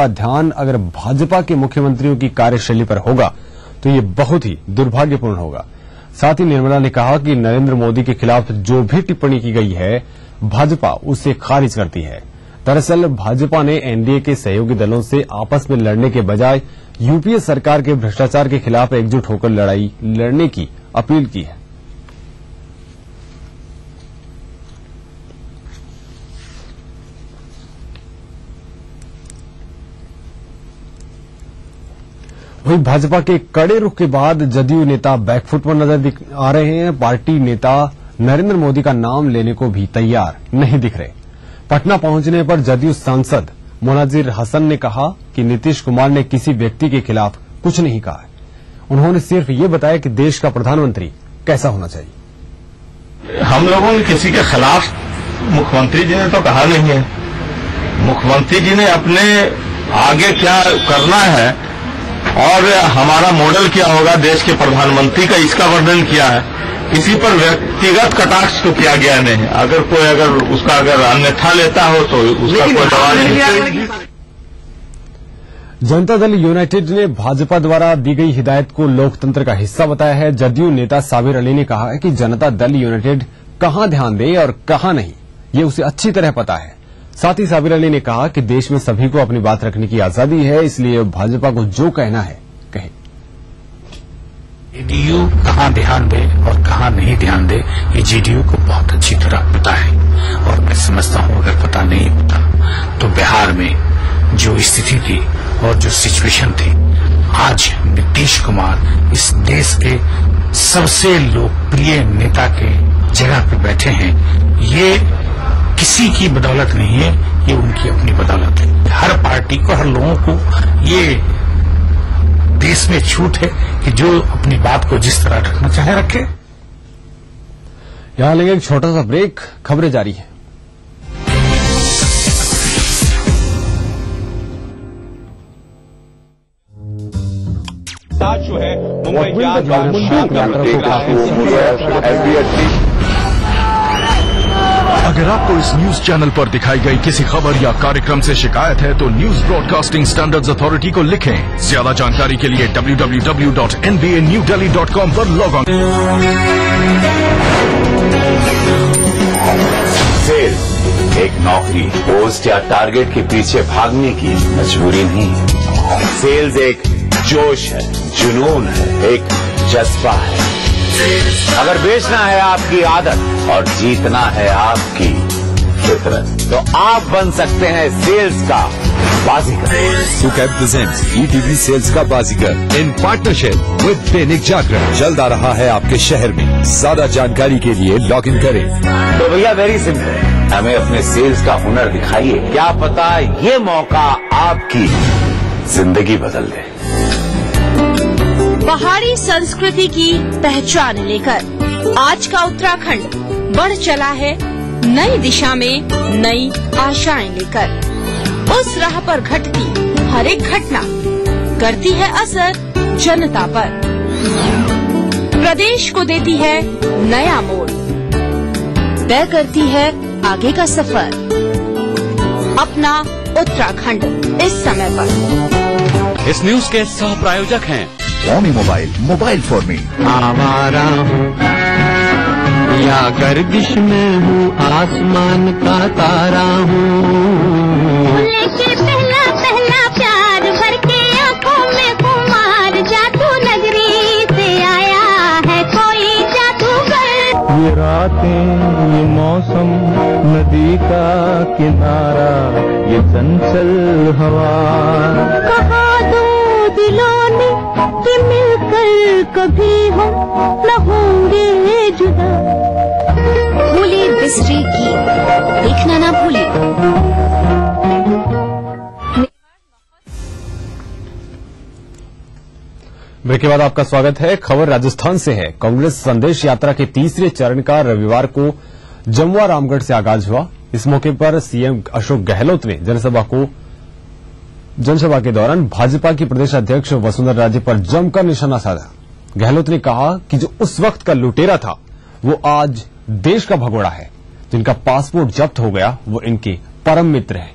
ध्यान अगर भाजपा के मुख्यमंत्रियों की कार्यशैली पर होगा तो ये बहुत ही दुर्भाग्यपूर्ण होगा। साथ ही निर्मला ने कहा कि नरेंद्र मोदी के खिलाफ जो भी टिप्पणी की गई है भाजपा उसे खारिज करती है। दरअसल भाजपा ने एनडीए के सहयोगी दलों से आपस में लड़ने के बजाय यूपीए सरकार के भ्रष्टाचार के खिलाफ एकजुट होकर लड़ाई लड़ने की अपील की है। वहीं भाजपा के कड़े रुख के बाद जदयू नेता बैकफुट पर नजर आ रहे हैं। पार्टी नेता नरेंद्र मोदी का नाम लेने को भी तैयार नहीं दिख रहे। पटना पहुंचने पर जदयू सांसद मुनाजिर हसन ने कहा कि नीतीश कुमार ने किसी व्यक्ति के खिलाफ कुछ नहीं कहा है। उन्होंने सिर्फ ये बताया कि देश का प्रधानमंत्री कैसा होना चाहिए। हम लोगों ने किसी के खिलाफ मुख्यमंत्री जी ने तो कहा नहीं है। मुख्यमंत्री जी ने अपने आगे क्या करना है और हमारा मॉडल क्या होगा देश के प्रधानमंत्री का, इसका वर्णन किया है। किसी पर व्यक्तिगत कटाक्ष तो किया गया नहीं। अगर उसका अन्यथा लेता हो तो उसका कोई सवाल नहीं। जनता दल यूनाइटेड ने भाजपा द्वारा दी गई हिदायत को लोकतंत्र का हिस्सा बताया है। जदयू नेता साबिर अली ने कहा है कि जनता दल यूनाइटेड कहां ध्यान दे और कहां नहीं, ये उसे अच्छी तरह पता है। साथ ही साबिर अली ने कहा कि देश में सभी को अपनी बात रखने की आजादी है, इसलिए भाजपा को जो कहना है कहे। जेडीयू कहां ध्यान दे और कहां नहीं ध्यान दे, ये जेडीयू को बहुत अच्छी तरह पता है। और मैं समझता हूं अगर पता नहीं होता तो बिहार में जो स्थिति थी और जो सिचुएशन थी, आज नीतीश कुमार इस देश के सबसे लोकप्रिय नेता के जगह पर बैठे हैं। ये किसी की बदौलत नहीं है, ये उनकी अपनी बदौलत है। हर पार्टी को, हर लोगों को ये देश में छूट है कि जो अपनी बात को जिस तरह रखना चाहे रखे। यहां लेंगे एक छोटा सा ब्रेक, खबरें जारी है। जो है मुंबई अगर आपको इस न्यूज चैनल पर दिखाई गई किसी खबर या कार्यक्रम से शिकायत है तो न्यूज ब्रॉडकास्टिंग स्टैंडर्ड्स अथॉरिटी को लिखें। ज्यादा जानकारी के लिए www.nbanewdelhi.com पर लॉग ऑन। सेल्स एक नौकरी, पोस्ट या टारगेट के पीछे भागने की मजबूरी नहीं। सेल्स एक जोश है, जुनून है, एक जज्बा है। अगर बेचना है आपकी आदत और जीतना है आपकी फितरत, तो आप बन सकते हैं सेल्स का बाजीगर। सुकैब प्रेजेंट्स ईटीवी सेल्स का बाजीगर in partnership with Dainik Jagran जल्द आ रहा है आपके शहर में। ज्यादा जानकारी के लिए लॉग इन करें। तो भैया वेरी सिंपल, हमें अपने सेल्स का हुनर दिखाइए। क्या पता ये मौका आपकी जिंदगी बदल दे। पहाड़ी संस्कृति की पहचान लेकर आज का उत्तराखंड बढ़ चला है नई दिशा में, नई आशाएं लेकर। उस राह पर घटती हर एक घटना करती है असर जनता पर, प्रदेश को देती है नया मोड़, तय करती है आगे का सफर। अपना उत्तराखंड इस समय पर। इस न्यूज के सह प्रायोजक हैं स्वामी मोबाइल, मोबाइल फॉर मी। आवारा हूँ या गर्दिश में हूँ, आसमान का तारा हूँ। लेके पहला पहला प्यार भर के आँखों में कुमार, जादू नगरी से आया है कोई जादूगर। ये रातें, ये मौसम, नदी का किनारा, ये चंचल हवा। कहा दो दिलों ने कि मिलकर कभी हम न होंगे जुदा। भूली बिसरी की देखना ना भूली। ब्रेक के बाद आपका स्वागत है। खबर राजस्थान से है। कांग्रेस संदेश यात्रा के तीसरे चरण का रविवार को जमुआ रामगढ़ से आगाज हुआ। इस मौके पर सीएम अशोक गहलोत ने जनसभा के दौरान भाजपा की प्रदेश अध्यक्ष वसुंधरा राजे पर जमकर निशाना साधा। गहलोत ने कहा कि जो उस वक्त का लुटेरा था वो आज देश का भगोड़ा है। जिनका पासपोर्ट जब्त हो गया वो इनके परम मित्र हैं।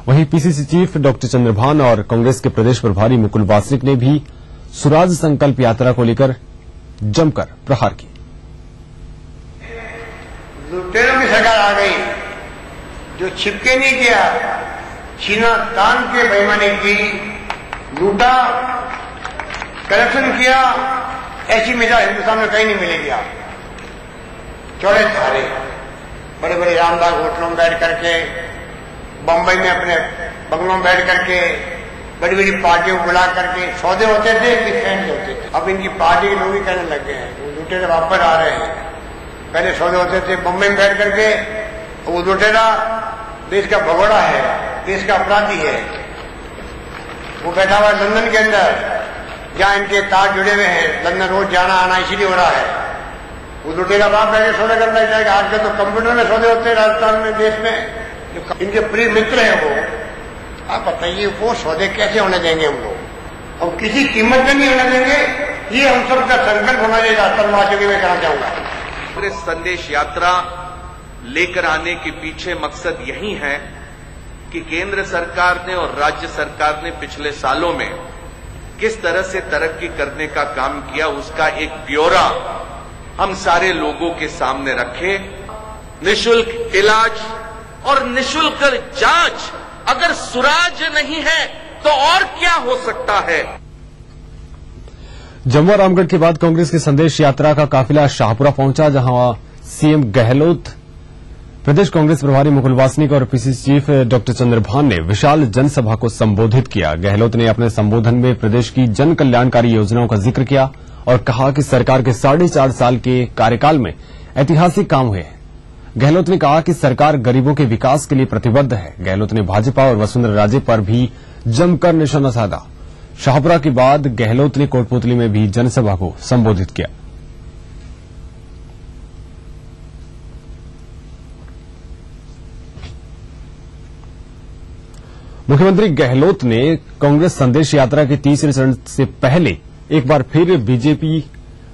वहीं पीसीसी चीफ डॉक्टर चंद्रभान और कांग्रेस के प्रदेश प्रभारी मुकुल वासनिक ने भी स्वराज संकल्प यात्रा को लेकर जमकर प्रहार की। लुटेरों की सरकार आ गई, जो छिपके नहीं किया, छीना तान के बेईमानी की, लूटा, करप्शन किया, ऐसी मिसाल हिंदुस्तान में कहीं नहीं मिलेगी। आप चौड़े धारे बड़े बड़े रामदास होटलों में बैठ करके, बंबई में अपने बंगलों में बैठ करके, बड़ी बड़ी पार्टियों को बुला करके सौदे होते थे, डिफेंस होते थे। अब इनकी पार्टी के लोग ही कहने लग गए हैं, वो लुटेरे वापस आ रहे हैं। पहले सौदे होते थे बंबई में बैठ करके, वो लुटेरा देश का भगोड़ा है, देश का अपराधी है। वो बैठा हुआ लंदन के अंदर, जहां इनके तार जुड़े हुए हैं, लंदन रोज जाना आना इसीलिए हो रहा है। वो लुटेरा वहां बैठे सौदे करना जाएगा। आजकल तो कंप्यूटर में सौदे होते हैं राजस्थान में, देश में। जो इनके प्रिय मित्र हैं वो, आप बताइए वो सौदे कैसे होने देंगे हम लोग, और किसी कीमत में नहीं होने देंगे। ये हम सबका संकल्प होना चाहिए। राष्ट्रवासियों की मैं कहना चाहूंगा, पूरे संदेश यात्रा लेकर आने के पीछे मकसद यही है कि केंद्र सरकार ने और राज्य सरकार ने पिछले सालों में किस तरह से तरक्की करने का काम किया, उसका एक ब्यौरा हम सारे लोगों के सामने रखे। निःशुल्क इलाज और निःशुल्क जांच अगर सुराज नहीं है तो और क्या हो सकता है। जमुआ रामगढ़ के बाद कांग्रेस की संदेश यात्रा का काफिला शाहपुरा पहुंचा, जहां सीएम गहलोत, प्रदेश कांग्रेस प्रभारी मुकुल वासनिक और पीसीसी चीफ डॉक्टर चंद्रभान ने विशाल जनसभा को संबोधित किया। गहलोत ने अपने संबोधन में प्रदेश की जन कल्याणकारी योजनाओं का जिक्र किया और कहा कि सरकार के 4.5 साल के कार्यकाल में ऐतिहासिक काम हुए हैं। गहलोत ने कहा कि सरकार गरीबों के विकास के लिए प्रतिबद्ध है। गहलोत ने भाजपा और वसुंधरा राजे पर भी जमकर निशाना साधा। शाहपुरा के बाद गहलोत ने कोटपुतली में भी जनसभा को संबोधित किया। मुख्यमंत्री गहलोत ने कांग्रेस संदेश यात्रा के तीसरे चरण से पहले एक बार फिर बीजेपी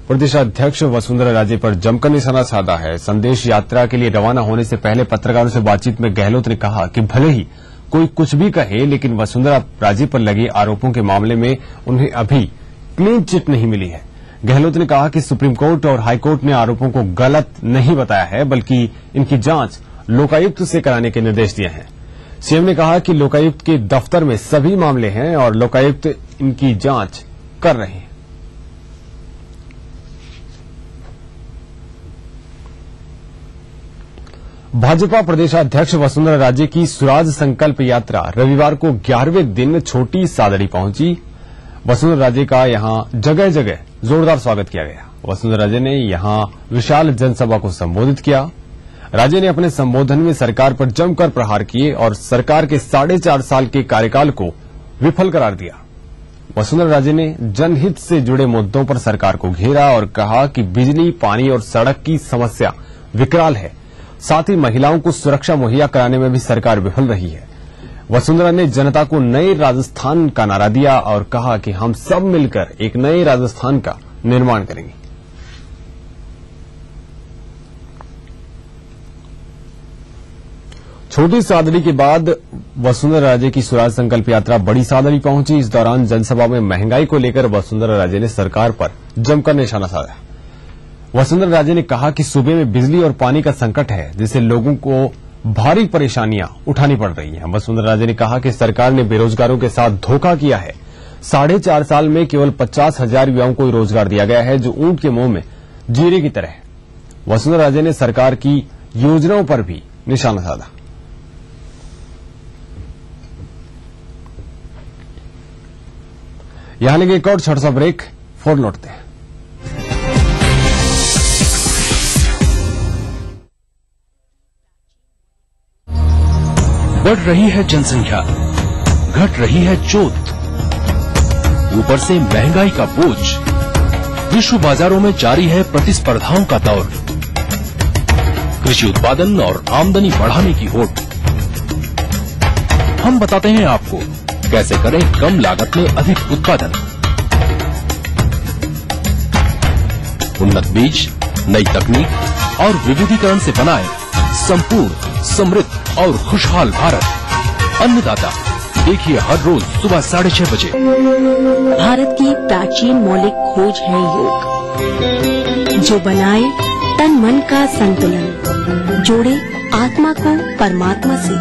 प्रदेशाध्यक्ष वसुंधरा राजे पर जमकर निशाना साधा है। संदेश यात्रा के लिए रवाना होने से पहले पत्रकारों से बातचीत में गहलोत ने कहा कि भले ही कोई कुछ भी कहे, लेकिन वसुंधरा राजे पर लगे आरोपों के मामले में उन्हें अभी क्लीन चिट नहीं मिली है। गहलोत ने कहा कि सुप्रीम कोर्ट और हाईकोर्ट ने आरोपों को गलत नहीं बताया है, बल्कि इनकी जांच लोकायुक्त से कराने के निर्देश दिए हैं। सीएम ने कहा कि लोकायुक्त के दफ्तर में सभी मामले हैं और लोकायुक्त इनकी जांच कर रहे हैं। भाजपा प्रदेशाध्यक्ष वसुंधरा राजे की स्वराज संकल्प यात्रा रविवार को 11वें दिन छोटी सादड़ी पहुंची। वसुंधरा राजे का यहां जगह जगह जोरदार स्वागत किया गया। वसुंधरा राजे ने यहां विशाल जनसभा को संबोधित किया। राजे ने अपने संबोधन में सरकार पर जमकर प्रहार किए और सरकार के 4.5 साल के कार्यकाल को विफल करार दिया। वसुंधरा राजे ने जनहित से जुड़े मुद्दों पर सरकार को घेरा और कहा कि बिजली, पानी और सड़क की समस्या विकराल है। साथ ही महिलाओं को सुरक्षा मुहैया कराने में भी सरकार विफल रही है। वसुंधरा ने जनता को नए राजस्थान का नारा दिया और कहा कि हम सब मिलकर एक नए राजस्थान का निर्माण करेंगे। छोटी सादड़ी के बाद वसुंधरा राजे की स्वराज संकल्प यात्रा बड़ी सादड़ी पहुंची। इस दौरान जनसभा में महंगाई को लेकर वसुंधरा राजे ने सरकार पर जमकर निशाना साधा। वसुंधरा राजे ने कहा कि सूबे में बिजली और पानी का संकट है, जिससे लोगों को भारी परेशानियां उठानी पड़ रही हैं। वसुंधरा राजे ने कहा कि सरकार ने बेरोजगारों के साथ धोखा किया है। 4.5 साल में केवल 50,000 युवाओं को रोजगार दिया गया है, जो ऊंट के मुंह में जीरे की तरह है। वसुंधरा राजे ने सरकार की योजनाओं पर भी निशाना साधा। यहां लेंगे एक और छोटा सा ब्रेक, फोर लौटते हैं। बढ़ रही है जनसंख्या, घट रही है जोत, ऊपर से महंगाई का बोझ। विश्व बाजारों में जारी है प्रतिस्पर्धाओं का दौर। कृषि उत्पादन और आमदनी बढ़ाने की होड़। हम बताते हैं आपको कैसे करें कम लागत में अधिक उत्पादन। उन्नत बीज, नई तकनीक और विविधीकरण से बनाए संपूर्ण, समृद्ध और खुशहाल भारत। अन्नदाता। देखिए हर रोज सुबह 6:30 बजे। भारत की प्राचीन मौलिक खोज है योग, जो बनाए तन मन का संतुलन, जोड़े आत्मा को परमात्मा से,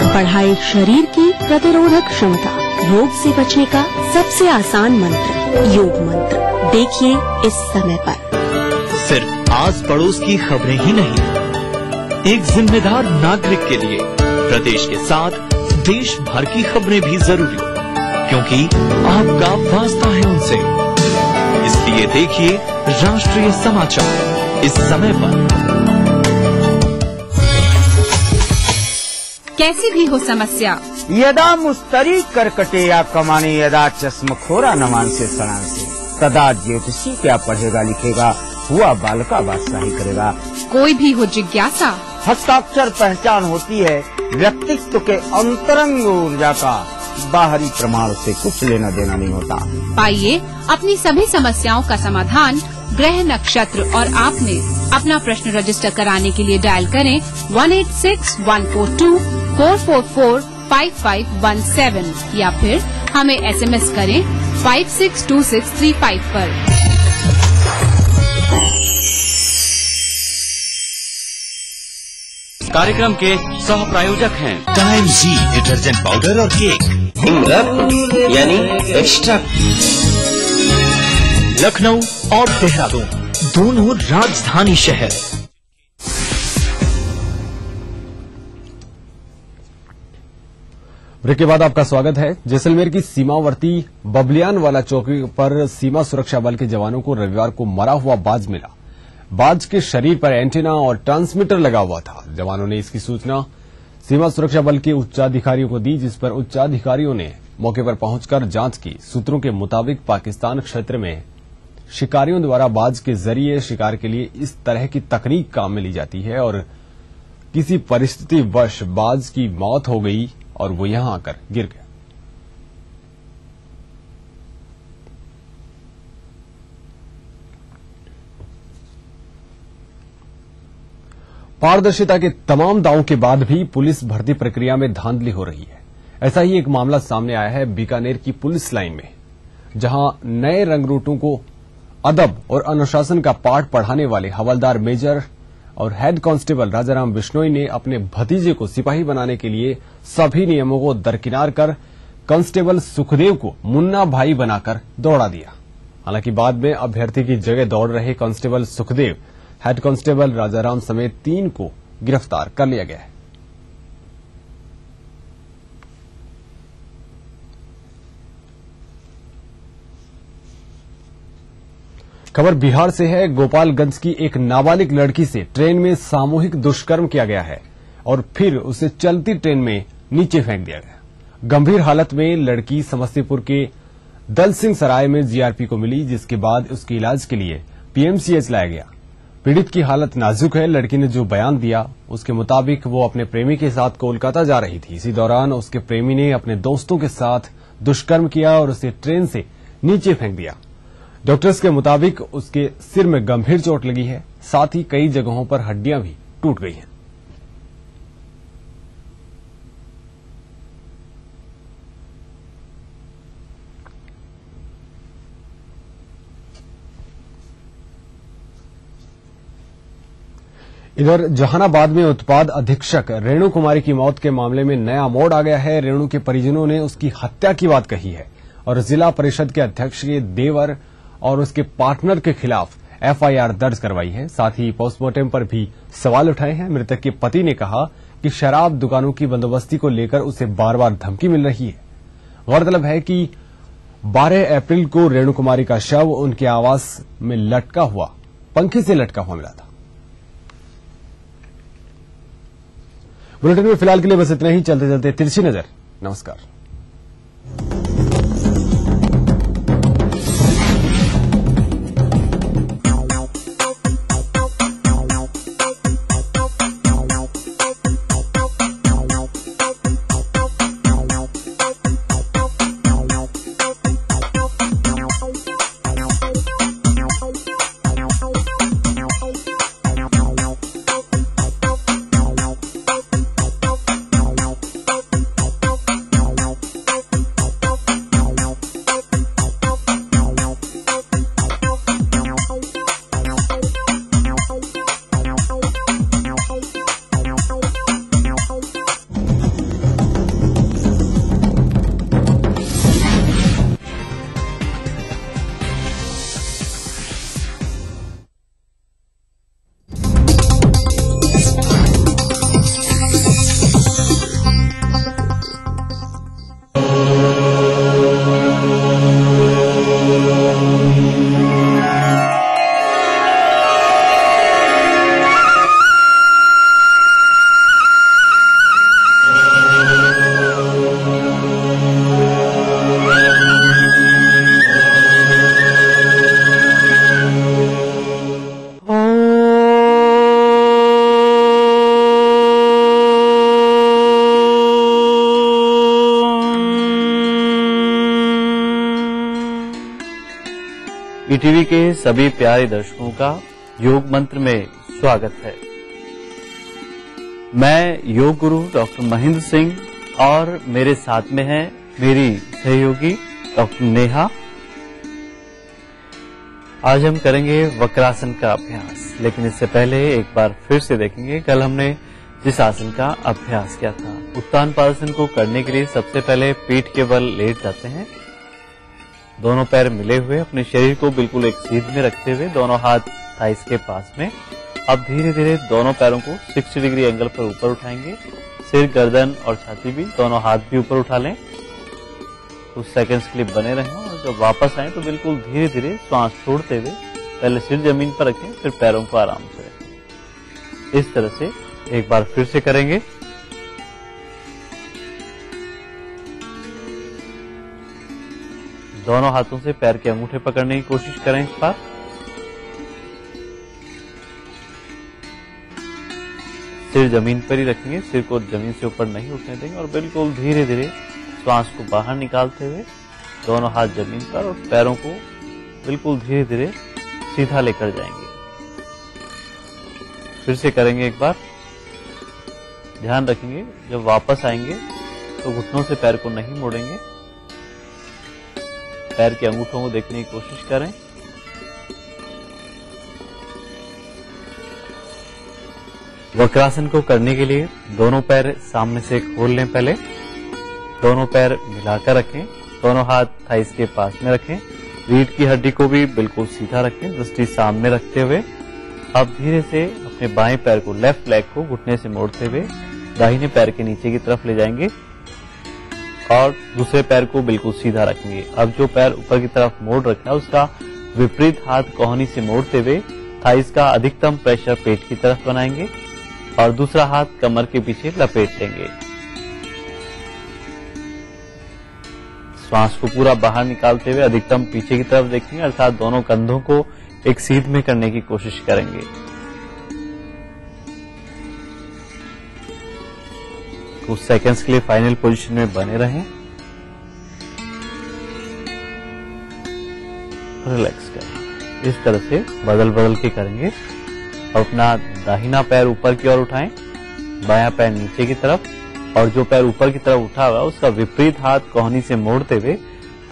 बढ़ाए शरीर की प्रतिरोधक क्षमता। रोग से बचने का सबसे आसान मंत्र योग मंत्र। देखिए इस समय पर। सिर्फ आस पड़ोस की खबरें ही नहीं, एक जिम्मेदार नागरिक के लिए प्रदेश के साथ देश भर की खबरें भी जरूरी, क्योंकि आपका वास्ता है उनसे। इसलिए देखिए राष्ट्रीय समाचार इस समय पर। कैसी भी हो समस्या, यदा मुस्तरी करकटे या कमाने, यदा चश्मखोरा न मानसे सणांसे, तदा ज्योतिषी क्या पढ़ेगा लिखेगा, हुआ बालका बादशाही करेगा। कोई भी हो जिज्ञासा, हस्ताक्षर पहचान होती है व्यक्तित्व के अंतरंग ऊर्जा का, बाहरी प्रमाण से कुछ लेना देना नहीं होता। पाइए अपनी सभी समस्याओं का समाधान ग्रह नक्षत्र और आप में। अपना प्रश्न रजिस्टर कराने के लिए डायल करें 186142445517 या फिर हमें SMS करें 562635 पर। कार्यक्रम के सह प्रायोजक हैं टाइम जी डिटर्जेंट पाउडर और केक, यानी एक्स्ट्रा। लखनऊ और देहरादून दोनों राजधानी शहर। ब्रेक के बाद आपका स्वागत है। जैसलमेर की सीमावर्ती बबलियान वाला चौकी पर सीमा सुरक्षा बल के जवानों को रविवार को मरा हुआ बाज मिला। बाज के शरीर पर एंटीना और ट्रांसमीटर लगा हुआ था। जवानों ने इसकी सूचना सीमा सुरक्षा बल के उच्चाधिकारियों को दी, जिस पर उच्चाधिकारियों ने मौके पर पहुंचकर जांच की। सूत्रों के मुताबिक पाकिस्तान क्षेत्र में शिकारियों द्वारा बाज के जरिए शिकार के लिए इस तरह की तकनीक काम में ली जाती है और किसी परिस्थितिवश बाज की मौत हो गई और वो यहां आकर गिर गया। पारदर्शिता के तमाम दावों के बाद भी पुलिस भर्ती प्रक्रिया में धांधली हो रही है। ऐसा ही एक मामला सामने आया है बीकानेर की पुलिस लाइन में, जहां नए रंगरूटों को अदब और अनुशासन का पाठ पढ़ाने वाले हवलदार मेजर और हेड कांस्टेबल राजाराम बिश्नोई ने अपने भतीजे को सिपाही बनाने के लिए सभी नियमों को दरकिनार कर कांस्टेबल सुखदेव को मुन्ना भाई बनाकर दौड़ा दिया। हालांकि बाद में अभ्यर्थी की जगह दौड़ रहे constable Sukhdev, head constable Rajaram समेत 3 को गिरफ्तार कर लिया गया है। खबर बिहार से है। गोपालगंज की एक नाबालिग लड़की से ट्रेन में सामूहिक दुष्कर्म किया गया है और फिर उसे चलती ट्रेन में नीचे फेंक दिया गया। गंभीर हालत में लड़की समस्तीपुर के दल सिंह सराय में जीआरपी को मिली, जिसके बाद उसके इलाज के लिए पीएमसीएच लाया गया। पीड़ित की हालत नाजुक है। लड़की ने जो बयान दिया उसके मुताबिक वो अपने प्रेमी के साथ कोलकाता जा रही थी। इसी दौरान उसके प्रेमी ने अपने दोस्तों के साथ दुष्कर्म किया और उसे ट्रेन से नीचे फेंक दिया। डॉक्टर्स के मुताबिक उसके सिर में गंभीर चोट लगी है, साथ ही कई जगहों पर हड्डियां भी टूट गई हैं। इधर जहानाबाद में उत्पाद अधीक्षक रेणु कुमारी की मौत के मामले में नया मोड़ आ गया है। रेणु के परिजनों ने उसकी हत्या की बात कही है और जिला परिषद के अध्यक्ष के देवर और उसके पार्टनर के खिलाफ एफआईआर दर्ज करवाई है। साथ ही पोस्टमार्टम पर भी सवाल उठाए हैं। मृतक के पति ने कहा कि शराब दुकानों की बंदोबस्ती को लेकर उसे बार बार धमकी मिल रही है। गौरतलब है कि 12 अप्रैल को रेणु कुमारी का शव उनके आवास में लटका हुआ, पंखे से लटका हुआ मिला था। बुलेटिन में फिलहाल के लिए बस इतना ही। चलते चलते तिरछी नजर। नमस्कार। ईटीवी के सभी प्यारे दर्शकों का योग मंत्र में स्वागत है। मैं योग गुरु डॉक्टर महेंद्र सिंह और मेरे साथ में है मेरी सहयोगी डॉक्टर नेहा। आज हम करेंगे वक्रासन का अभ्यास, लेकिन इससे पहले एक बार फिर से देखेंगे कल हमने जिस आसन का अभ्यास किया था। उत्तान पादासन को करने के लिए सबसे पहले पीठ के बल लेट जाते हैं, दोनों पैर मिले हुए, अपने शरीर को बिल्कुल एक सीध में रखते हुए दोनों हाथ थाइस के पास में। अब धीरे धीरे दोनों पैरों को 60 डिग्री एंगल पर ऊपर उठाएंगे। सिर, गर्दन और छाती भी, दोनों हाथ भी ऊपर उठा लें। कुछ सेकंड्स के लिए बने रहें और जब वापस आए तो बिल्कुल धीरे धीरे श्वास छोड़ते हुए पहले सिर जमीन पर रखें, फिर पैरों को आराम से रखें। इस तरह से एक बार फिर से करेंगे। दोनों हाथों से पैर के अंगूठे पकड़ने की कोशिश करें। इस बार सिर जमीन पर ही रखेंगे, सिर को जमीन से ऊपर नहीं उठने देंगे और बिल्कुल धीरे धीरे श्वास को बाहर निकालते हुए दोनों हाथ जमीन पर और पैरों को बिल्कुल धीरे धीरे सीधा लेकर जाएंगे। फिर से करेंगे एक बार। ध्यान रखेंगे जब वापस आएंगे तो घुटनों से पैर को नहीं मोड़ेंगे, पैर के अंगूठों को देखने की कोशिश करें। वक्रासन को करने के लिए दोनों पैर सामने से खोल लें। पहले दोनों पैर मिलाकर रखें, दोनों हाथ थाइस के पास में रखें, रीढ़ की हड्डी को भी बिल्कुल सीधा रखें, दृष्टि सामने रखते हुए अब धीरे से अपने बाएं पैर को, लेफ्ट लेग को घुटने से मोड़ते हुए दाहिने पैर के नीचे की तरफ ले जाएंगे और दूसरे पैर को बिल्कुल सीधा रखेंगे। अब जो पैर ऊपर की तरफ मोड़ रखा है उसका विपरीत हाथ कोहनी से मोड़ते हुए थाइस का अधिकतम प्रेशर पेट की तरफ बनाएंगे और दूसरा हाथ कमर के पीछे लपेट लेंगे। श्वास को पूरा बाहर निकालते हुए अधिकतम पीछे की तरफ देखेंगे, अर्थात दोनों कंधों को एक सीध में करने की कोशिश करेंगे। कुछ सेकंड्स के लिए फाइनल पोजीशन में बने रहें। रिलैक्स करें। इस तरह से बदल बदल के करेंगे। अपना दाहिना पैर ऊपर की ओर उठाएं, बायां पैर नीचे की तरफ और जो पैर ऊपर की तरफ उठा हुआ है उसका विपरीत हाथ कोहनी से मोड़ते हुए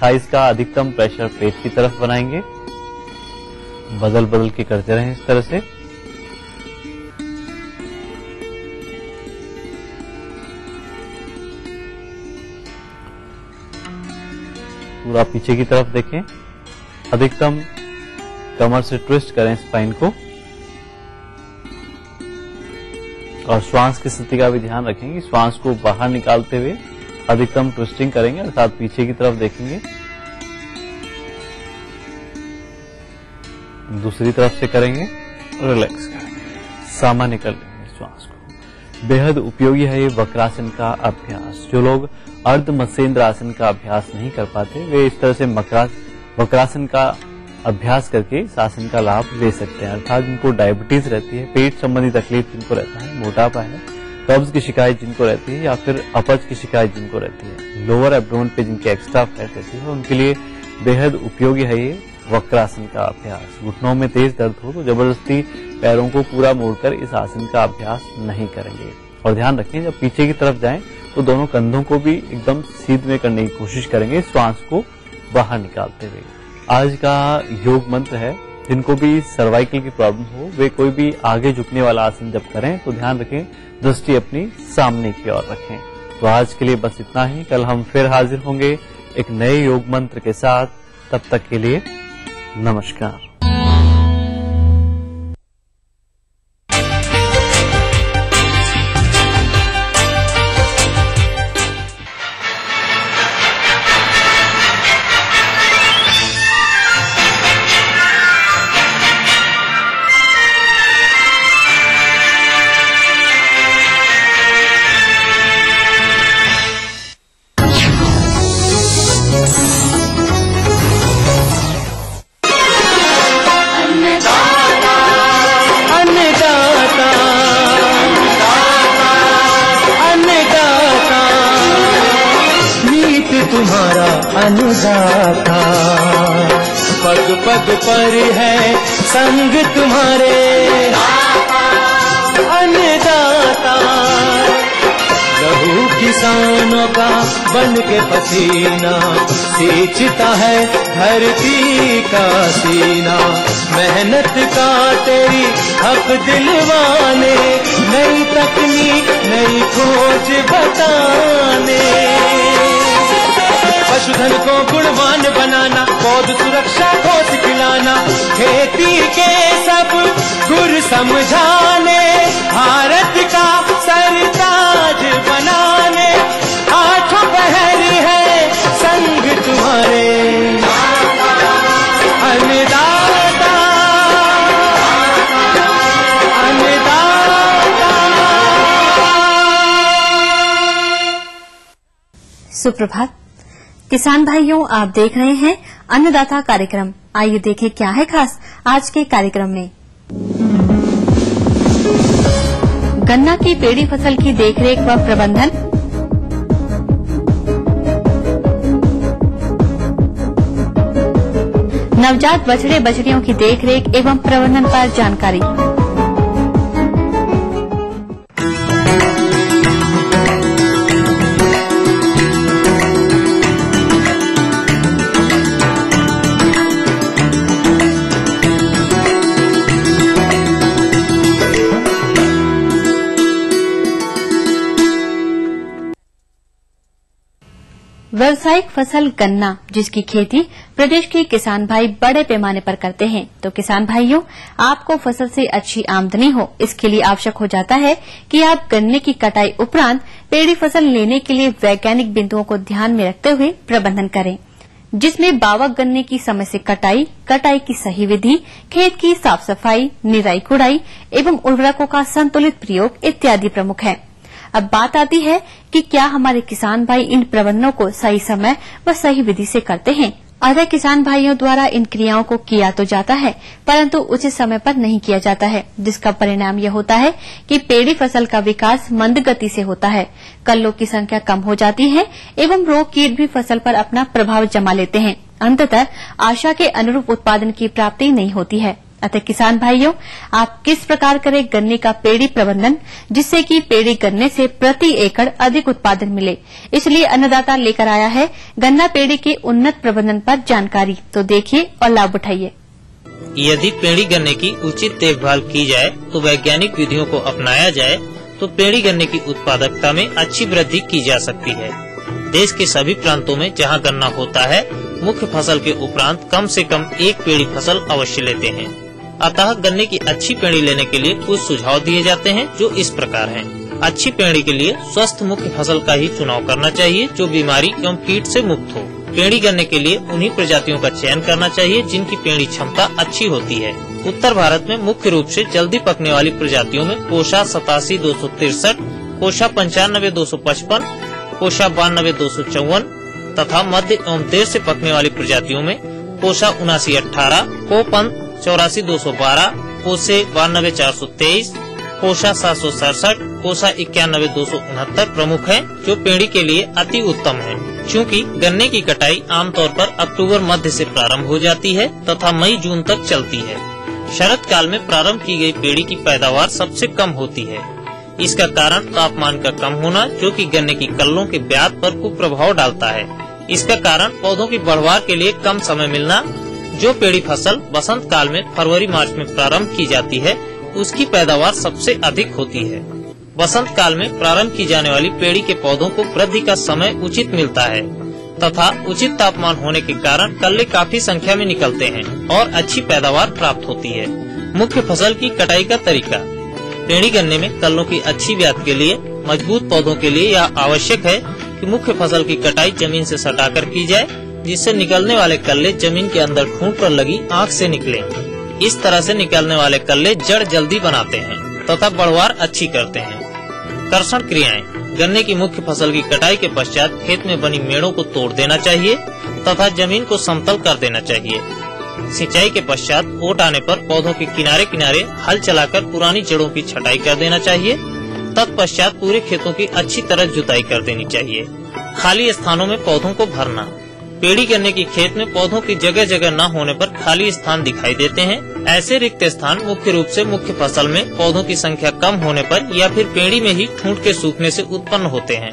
थाइस का अधिकतम प्रेशर पेट की तरफ बनाएंगे। बदल बदल के करते रहें इस तरह से। पूरा पीछे की तरफ देखें, अधिकतम कमर से ट्विस्ट करें स्पाइन को और श्वास की स्थिति का भी ध्यान रखेंगे। श्वास को बाहर निकालते हुए अधिकतम ट्विस्टिंग करेंगे, अर्थात पीछे की तरफ देखेंगे। दूसरी तरफ से करेंगे, रिलैक्स करेंगे, सामान्य कर लेंगे श्वास को। बेहद उपयोगी है ये वक्रासन का अभ्यास। जो लोग अर्ध मत्स्येंद्र आसन का अभ्यास नहीं कर पाते वे इस तरह से वक्रासन का अभ्यास करके इस आसन का लाभ ले सकते हैं। अर्थात जिनको डायबिटीज रहती है, पेट संबंधी तकलीफ जिनको रहता है, मोटापा है, कब्ज की शिकायत जिनको रहती है या फिर अपच की शिकायत जिनको रहती है, लोअर एब्डोमेन पे जिनके एक्स्ट्रा फैट रहती है, उनके लिए बेहद उपयोगी है ये वक्रासन का अभ्यास। घुटनों में तेज दर्द हो तो जबरदस्ती पैरों को पूरा मोड़कर इस आसन का अभ्यास नहीं करेंगे। और ध्यान रखें जब पीछे की तरफ जाएं तो दोनों कंधों को भी एकदम सीध में करने की कोशिश करेंगे, श्वास को बाहर निकालते हुए। आज का योग मंत्र है, जिनको भी सर्वाइकल की प्रॉब्लम हो वे कोई भी आगे झुकने वाला आसन जब करें तो ध्यान रखें दृष्टि अपनी सामने की ओर रखें। तो आज के लिए बस इतना ही। कल हम फिर हाजिर होंगे एक नए योग मंत्र के साथ। तब तक के लिए नमस्कार। तुम्हारा अन्नदाता पग पग पर है संग तुम्हारे अन्नदाता। लहू किसानों का बन के पसीना सींचता है धरती का सीना। मेहनत का तेरी हक दिलवाने, नई तकनीक नई खोज बताने। पशुधन को गुणवान बनाना, पौध सुरक्षा को सिखलाना, खेती के सब गुर समझाने, भारत का सरताज बनाने। आठों पहर है संग तुम्हारे अन्नदाता अन्नदाता। सुप्रभात किसान भाइयों, आप देख रहे हैं अन्नदाता कार्यक्रम। आइए देखें क्या है खास आज के कार्यक्रम में। गन्ना की पेड़ी फसल की देखरेख व प्रबंधन, नवजात बछड़े बछड़ियों की देखरेख एवं प्रबंधन पर जानकारी। व्यावसायिक फसल गन्ना, जिसकी खेती प्रदेश के किसान भाई बड़े पैमाने पर करते हैं, तो किसान भाइयों, आपको फसल से अच्छी आमदनी हो, इसके लिए आवश्यक हो जाता है कि आप गन्ने की कटाई उपरांत पेड़ी फसल लेने के लिए वैज्ञानिक बिंदुओं को ध्यान में रखते हुए प्रबंधन करें, जिसमें बावक गन्ने की समय से कटाई, कटाई की सही विधि, खेत की साफ सफाई, निराई कुड़ाई एवं उर्वरकों का संतुलित प्रयोग इत्यादि प्रमुख है। अब बात आती है कि क्या हमारे किसान भाई इन प्रबंधनों को सही समय व सही विधि से करते हैं। अधिक किसान भाइयों द्वारा इन क्रियाओं को किया तो जाता है, परंतु उचित समय पर नहीं किया जाता है, जिसका परिणाम यह होता है कि पेड़ी फसल का विकास मंद गति से होता है, कल्लों की संख्या कम हो जाती है एवं रोग कीट भी फसल पर अपना प्रभाव जमा लेते हैं। अंततः आशा के अनुरूप उत्पादन की प्राप्ति नहीं होती है। अतः किसान भाइयों, आप किस प्रकार करें गन्ने का पेड़ी प्रबंधन, जिससे कि पेड़ी गन्ने से प्रति एकड़ अधिक उत्पादन मिले। इसलिए अन्नदाता लेकर आया है गन्ना पेड़ी के उन्नत प्रबंधन पर जानकारी, तो देखिए और लाभ उठाइए। यदि पेड़ी गन्ने की उचित देखभाल की जाए तो वैज्ञानिक विधियों को अपनाया जाए तो पेड़ी गन्ने की उत्पादकता में अच्छी वृद्धि की जा सकती है। देश के सभी प्रांतों में जहां गन्ना होता है, मुख्य फसल के उपरांत कम से कम एक पेड़ी फसल अवश्य लेते हैं। अतः गन्ने की अच्छी पेड़ी लेने के लिए कुछ सुझाव दिए जाते हैं, जो इस प्रकार हैं। अच्छी पेड़ी के लिए स्वस्थ मुख्य फसल का ही चुनाव करना चाहिए, जो बीमारी एवं कीट से मुक्त हो। पेड़ी गन्ने के लिए उन्हीं प्रजातियों का चयन करना चाहिए जिनकी पेड़ी क्षमता अच्छी होती है। उत्तर भारत में मुख्य रूप से जल्दी पकने वाली प्रजातियों में कोषा 87-263, कोषा 95-255, कोषा 92-254 तथा मध्य एवं देर से पकने वाली प्रजातियों में कोषा 79-18, कोपन 84-212, कोसे 92-423, कोषा 767, कोषा 91-269 प्रमुख हैं, जो पेड़ी के लिए अति उत्तम है। चूँकि गन्ने की कटाई आमतौर पर अक्टूबर मध्य से प्रारंभ हो जाती है तथा मई जून तक चलती है। शरद काल में प्रारंभ की गई पेड़ी की पैदावार सबसे कम होती है। इसका कारण तापमान का कम होना, जो कि गन्ने की कल्लों के ब्याज पर कुप्रभाव डालता है। इसका कारण पौधों की बढ़वार के लिए कम समय मिलना। जो पेड़ी फसल बसंत काल में फरवरी मार्च में प्रारंभ की जाती है, उसकी पैदावार सबसे अधिक होती है। बसंत काल में प्रारंभ की जाने वाली पेड़ी के पौधों को वृद्धि का समय उचित मिलता है तथा उचित तापमान होने के कारण कल्ले काफी संख्या में निकलते हैं और अच्छी पैदावार प्राप्त होती है। मुख्य फसल की कटाई का तरीका। पेड़ी गन्ने में कल्लों की अच्छी ब्याज के लिए मजबूत पौधों के लिए यह आवश्यक है कि मुख्य फसल की कटाई जमीन से सटाकर की जाए, जिससे निकलने वाले कल्ले जमीन के अंदर ठूंठ पर लगी आंख से निकले। इस तरह से निकलने वाले कल्ले जड़ जल्दी बनाते हैं तथा बढ़वार अच्छी करते हैं। कर्षण क्रियाएं। गन्ने की मुख्य फसल की कटाई के पश्चात खेत में बनी मेड़ों को तोड़ देना चाहिए तथा जमीन को समतल कर देना चाहिए। सिंचाई के पश्चात ओट आने पर पौधों के किनारे किनारे हल चलाकर पुरानी जड़ों की छटाई कर देना चाहिए। तत्पश्चात पूरे खेतों की अच्छी तरह जुताई कर देनी चाहिए। खाली स्थानों में पौधों को भरना। पेड़ी गन्ने की खेत में पौधों की जगह जगह न होने पर खाली स्थान दिखाई देते हैं। ऐसे रिक्त स्थान मुख्य रूप से मुख्य फसल में पौधों की संख्या कम होने पर या फिर पेड़ी में ही ठूंठ के सूखने से उत्पन्न होते हैं।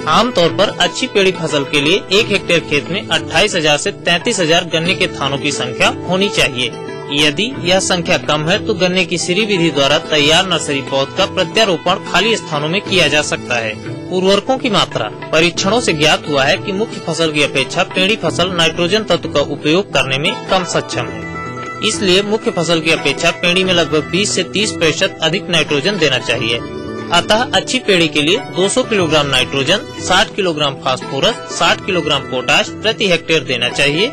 आमतौर पर अच्छी पेड़ी फसल के लिए 1 हेक्टेयर खेत में 28,000 से 33,000 गन्ने के थानों की संख्या होनी चाहिए। यदि यह संख्या कम है तो गन्ने की सीरी विधि द्वारा तैयार नर्सरी पौध का प्रत्यारोपण खाली स्थानों में किया जा सकता है। उर्वरकों की मात्रा परीक्षणों से ज्ञात हुआ है कि मुख्य फसल की अपेक्षा पेड़ी फसल नाइट्रोजन तत्व का उपयोग करने में कम सक्षम है। इसलिए मुख्य फसल की अपेक्षा पेड़ी में लगभग 20 से 30% अधिक नाइट्रोजन देना चाहिए। अतः अच्छी पेड़ी के लिए 200 kilogram nitrogen, 60 kilogram phosphorus, 60 kilogram potash प्रति हेक्टेयर देना चाहिए।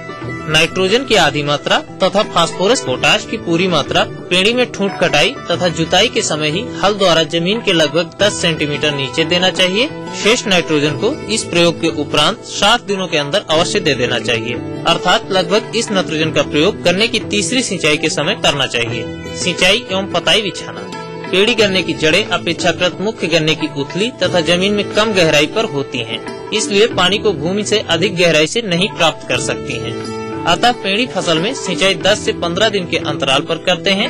नाइट्रोजन की आधी मात्रा तथा फास्फोरस पोटाश की पूरी मात्रा पेड़ी में ठूंठ कटाई तथा जुताई के समय ही हल द्वारा जमीन के लगभग 10 सेंटीमीटर नीचे देना चाहिए। शेष नाइट्रोजन को इस प्रयोग के उपरांत 60 दिनों के अंदर अवश्य दे देना चाहिए। अर्थात लगभग इस नाइट्रोजन का प्रयोग गन्ने की तीसरी सिंचाई के समय करना चाहिए। सिंचाई एवं पताई बिछाना। पेड़ी गन्ने की जड़ें अपेक्षाकृत मुख्य गन्ने की उथली तथा जमीन में कम गहराई पर होती हैं, इसलिए पानी को भूमि से अधिक गहराई से नहीं प्राप्त कर सकती हैं। अतः पेड़ी फसल में सिंचाई 10 से 15 दिन के अंतराल पर करते हैं।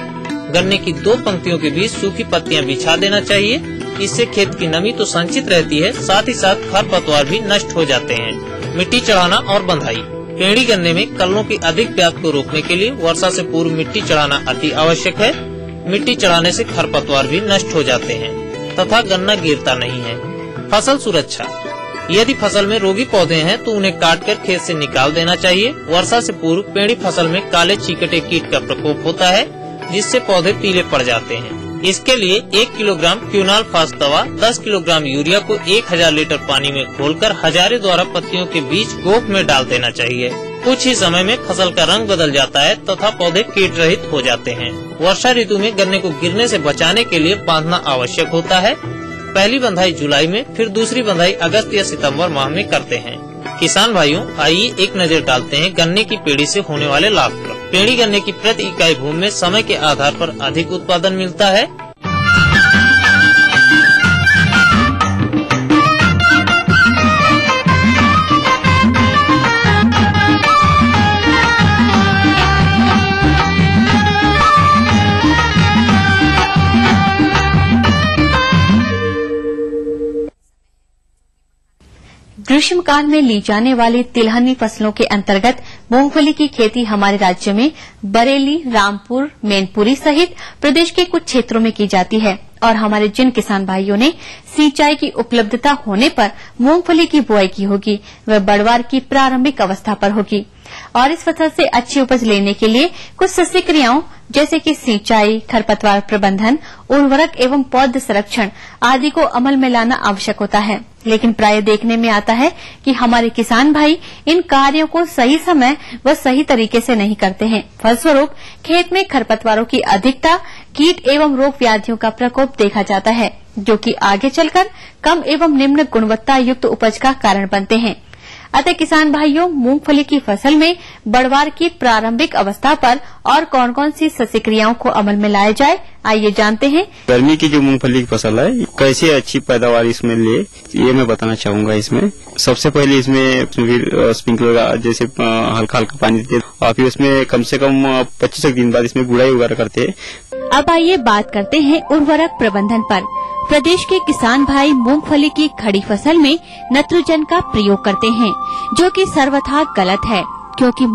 गन्ने की 2 पंक्तियों के बीच सूखी पत्तियां बिछा देना चाहिए। इससे खेत की नमी तो संचित रहती है, साथ ही साथ खरपतवार भी नष्ट हो जाते हैं। मिट्टी चढ़ाना और बंधाई। पेड़ी गन्ने में कलनों की अधिक व्याप्ति को रोकने के लिए वर्षा से पूर्व मिट्टी चढ़ाना अति आवश्यक है। मिट्टी चढ़ाने से खरपतवार भी नष्ट हो जाते हैं तथा गन्ना गिरता नहीं है। फसल सुरक्षा। यदि फसल में रोगी पौधे हैं तो उन्हें काटकर खेत से निकाल देना चाहिए। वर्षा से पूर्व पेड़ी फसल में काले चीकटे कीट का प्रकोप होता है, जिससे पौधे पीले पड़ जाते हैं। इसके लिए 1 किलोग्राम क्यूनाल फास्ट दवा 10 किलोग्राम यूरिया को 1000 लीटर पानी में घोलकर हजारे द्वारा पत्तियों के बीच गोफ में डाल देना चाहिए। कुछ ही समय में फसल का रंग बदल जाता है तथा पौधे कीट रहित हो जाते हैं। वर्षा ऋतु में गन्ने को गिरने से बचाने के लिए बांधना आवश्यक होता है। पहली बंधाई जुलाई में, फिर दूसरी बंधाई अगस्त या सितंबर माह में करते हैं। किसान भाइयों, आइए एक नजर डालते हैं गन्ने की पेड़ी से होने वाले लाभ पर। पेड़ी गन्ने की प्रति इकाई भूमि में समय के आधार पर अधिक उत्पादन मिलता है। ग्रीष्मकाल में ली जाने वाली तिलहनी फसलों के अंतर्गत मूंगफली की खेती हमारे राज्य में बरेली, रामपुर, मैनपुरी सहित प्रदेश के कुछ क्षेत्रों में की जाती है और हमारे जिन किसान भाइयों ने सिंचाई की उपलब्धता होने पर मूंगफली की बुआई की होगी वह बढ़वार की प्रारंभिक अवस्था पर होगी और इस फसल से अच्छी उपज लेने के लिए कुछ सस्ती क्रियाओं जैसे कि सिंचाई, खरपतवार प्रबंधन, उर्वरक एवं पौध संरक्षण आदि को अमल में लाना आवश्यक होता है। लेकिन प्राय देखने में आता है कि हमारे किसान भाई इन कार्यों को सही समय व सही तरीके से नहीं करते हैं। फलस्वरूप खेत में खरपतवारों की अधिकता, कीट एवं रोग व्याधियों का प्रकोप देखा जाता है, जो कि आगे चलकर कम एवं निम्न गुणवत्ता युक्त उपज का कारण बनते हैं। अतः किसान भाइयों, मूंगफली की फसल में बढ़वार की प्रारंभिक अवस्था पर और कौन कौन सी सस्ती क्रियाओं को अमल में लाया जाए, आइए जानते हैं। गर्मी की जो मूंगफली की फसल है कैसे अच्छी पैदावार इसमें ले, ये मैं बताना चाहूंगा। इसमें सबसे पहले इसमें स्प्रिंकलर जैसे हल्का हल्का पानी देते और फिर उसमें कम से कम 25 दिन बाद इसमें गुड़ाई वगैरह करते हैं। अब आइए बात करते हैं उर्वरक प्रबंधन पर। प्रदेश के किसान भाई मूंगफली की खड़ी फसल में नाइट्रोजन का प्रयोग करते हैं, जो कि सर्वथा गलत है, क्योंकि